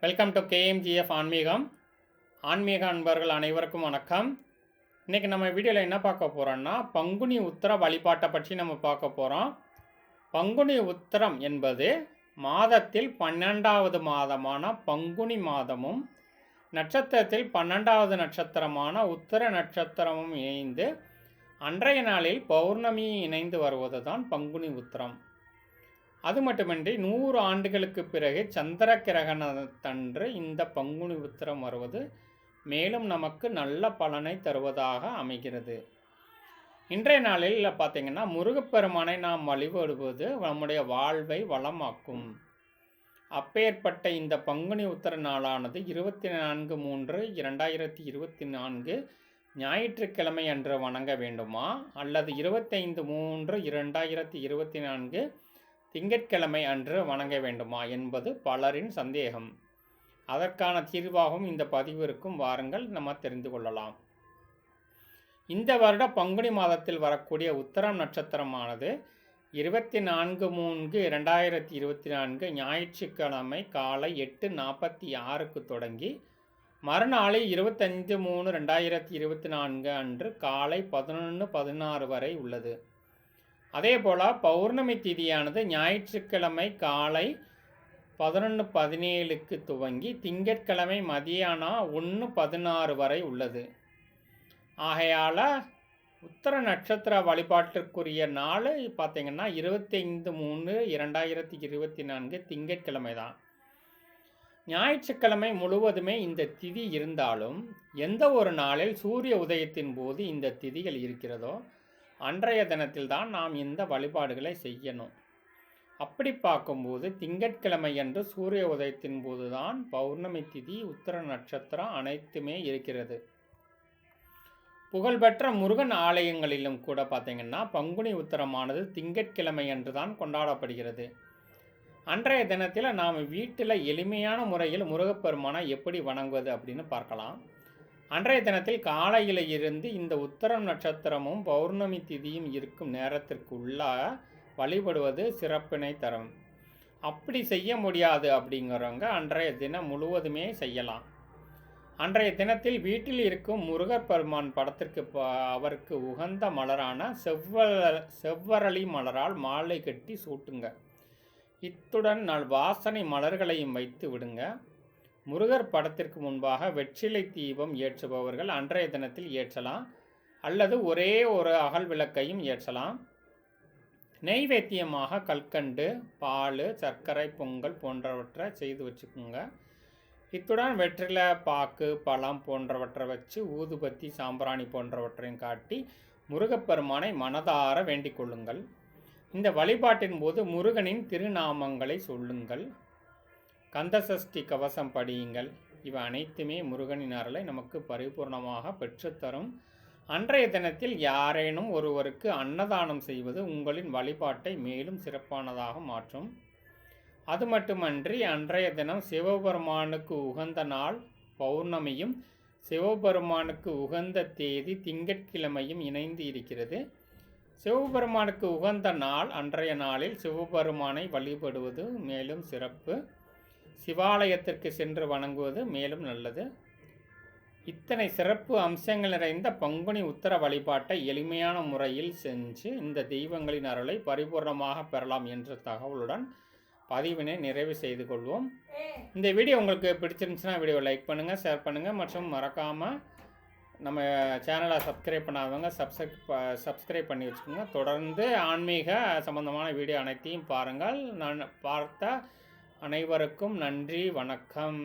Welcome to கேஎம்ஜிஎஃப் ஆன்மீகம். ஆன்மீக அன்பர்கள் அனைவருக்கும் வணக்கம். இன்றைக்கி நம்ம வீடியோவில் என்ன பார்க்க போகிறோன்னா, பங்குனி உத்திர வழிபாட்டை பற்றி நம்ம பார்க்க போகிறோம். பங்குனி உத்திரம் என்பது மாதத்தில் 12வது மாதமான பங்குனி மாதமும் நட்சத்திரத்தில் 12வது நட்சத்திரமான உத்திர நட்சத்திரமும் இணைந்து அன்றைய நாளில் பௌர்ணமி இணைந்து வருவது தான் பங்குனி உத்திரம். அது மட்டுமின்றி 100 ஆண்டுகளுக்கு பிறகு சந்திர கிரகணத்தன்று இந்த பங்குனி உத்திரம் வருவது மேலும் நமக்கு நல்ல பலனை தருவதாக அமைகிறது. இன்றைய நாளில் பார்த்திங்கன்னா, முருகப்பெருமானை நாம் வழிபடுவது நம்முடைய வாழ்வை வளமாக்கும். அப்பேற்பட்ட இந்த பங்குனி உத்திர நாளானது 24/3/2024 ஞாயிற்றுக்கிழமை அன்று வணங்க வேண்டுமா, அல்லது 25/3/2024 திங்கட்கிழமை அன்று வணங்க வேண்டுமா என்பது பலரின் சந்தேகம். அதற்கான தீர்வாகவும் இந்த பதிவு இருக்கும். வாருங்கள் நம்ம தெரிந்து கொள்ளலாம். இந்த வருட பங்குனி மாதத்தில் வரக்கூடிய உத்திரம் நட்சத்திரமானது 24/3/2024 ஞாயிற்றுக்கிழமை காலை 8:46க்கு தொடங்கி மறுநாளில் 25/3/2024 அன்று காலை 11:16 வரை உள்ளது. அதேபோல் பௌர்ணமி திதியானது ஞாயிற்றுக்கிழமை காலை 11:17க்கு துவங்கி திங்கட்கிழமை மதியானம் 1:16 வரை உள்ளது. ஆகையால் உத்திர நட்சத்திர வழிபாட்டிற்குரிய நாள் பார்த்திங்கன்னா 25/3/2024 திங்கட்கிழமை தான். ஞாயிற்றுக்கிழமை முழுவதுமே இந்த திதி இருந்தாலும் எந்த ஒரு நாளில் சூரிய உதயத்தின் போது இந்த திதிகள் இருக்கிறதோ அன்றைய தினத்தில் தான் நாம் இந்த வழிபாடுகளை செய்யணும். அப்படி பார்க்கும்போது திங்கட்கிழமை அன்று சூரிய உதயத்தின் போது தான் பௌர்ணமி திதி, உத்திர நட்சத்திரம் அனைத்துமே இருக்கிறது. புகழ்பெற்ற முருகன் ஆலயங்களிலும் கூட பார்த்திங்கன்னா பங்குனி உத்திரமானது திங்கட்கிழமை அன்று தான் கொண்டாடப்படுகிறது. அன்றைய தினத்தில் நாம் வீட்டில் எளிமையான முறையில் முருகப்பெருமானை எப்படி வணங்குவது அப்படின்னு பார்க்கலாம். அன்றைய தினத்தில் காலையில் இருந்து இந்த உத்திரம் நட்சத்திரமும் பௌர்ணமி திதியும் இருக்கும் நேரத்திற்குள்ள வழிபடுவது சிறப்பினை தரும். அப்படி செய்ய முடியாது அப்படிங்கிறவங்க அன்றைய தினம் முழுவதுமே செய்யலாம். அன்றைய தினத்தில் வீட்டில் இருக்கும் முருகர் பெருமான் படத்திற்கு அவருக்கு உகந்த மலரான செவ்வரளி மலரால் மாலை கட்டி சூட்டுங்க. இத்துடன் வாசனை மலர்களையும் வைத்து விடுங்க. முருகர் படத்திற்கு முன்பாக வெற்றிலை தீபம் ஏற்றுபவர்கள் அன்றைய தினத்தில் ஏற்றலாம், அல்லது ஒரே ஒரு அகல் விளக்கையும் ஏற்றலாம். நெய்வேத்தியமாக கல்கண்டு, பால், சர்க்கரை பொங்கல் போன்றவற்றை செய்து வச்சுக்கோங்க. இத்துடன் வெற்றிலை, பாக்கு, பழம் போன்றவற்றை வச்சு ஊதுபத்தி, சாம்பிராணி போன்றவற்றையும் காட்டி முருகப்பெருமானை மனதார வேண்டிக் கொள்ளுங்கள். இந்த வழிபாட்டின் போது முருகனின் திருநாமங்களை சொல்லுங்கள். கந்தசஷ்டி கவசம் படியுங்கள். இவை அனைத்துமே முருகனின் அருளை நமக்கு பரிபூர்ணமாக பெற்றுத்தரும். அன்றைய தினத்தில் யாரேனும் ஒருவருக்கு அன்னதானம் செய்வது உங்களின் வழிபாட்டை மேலும் சிறப்பானதாக மாற்றும். அது மட்டுமன்றி அன்றைய தினம் சிவபெருமானுக்கு உகந்த நாள் பௌர்ணமியும் சிவபெருமானுக்கு உகந்த தேதி திங்கட்கிழமையும் இணைந்து இருக்கிறது. சிவபெருமானுக்கு உகந்த நாள் அன்றைய நாளில் சிவபெருமானை வழிபடுவது மேலும் சிறப்பு. சிவாலயத்திற்கு சென்று வணங்குவது மேலும் நல்லது. இத்தனை சிறப்பு அம்சங்கள் நிறைந்த பங்குனி உத்திர வழிபாட்டை எளிமையான முறையில் செஞ்சு இந்த தெய்வங்களின் அருளை பரிபூர்ணமாக பெறலாம் என்ற தகவலுடன் பதிவினை நிறைவு செய்து கொள்வோம். இந்த வீடியோ உங்களுக்கு பிடிச்சிருந்துச்சுன்னா வீடியோ லைக் பண்ணுங்கள், ஷேர் பண்ணுங்கள், மற்றும் மறக்காமல் நம்ம சேனலை சப்ஸ்கிரைப் பண்ணாதவங்க சப்ஸ்கிரைப் பண்ணி வச்சுக்கோங்க. தொடர்ந்து ஆன்மீக சம்பந்தமான வீடியோ அனைத்தையும் பாருங்கள். நான் பார்த்த அனைவருக்கும் நன்றி, வணக்கம்.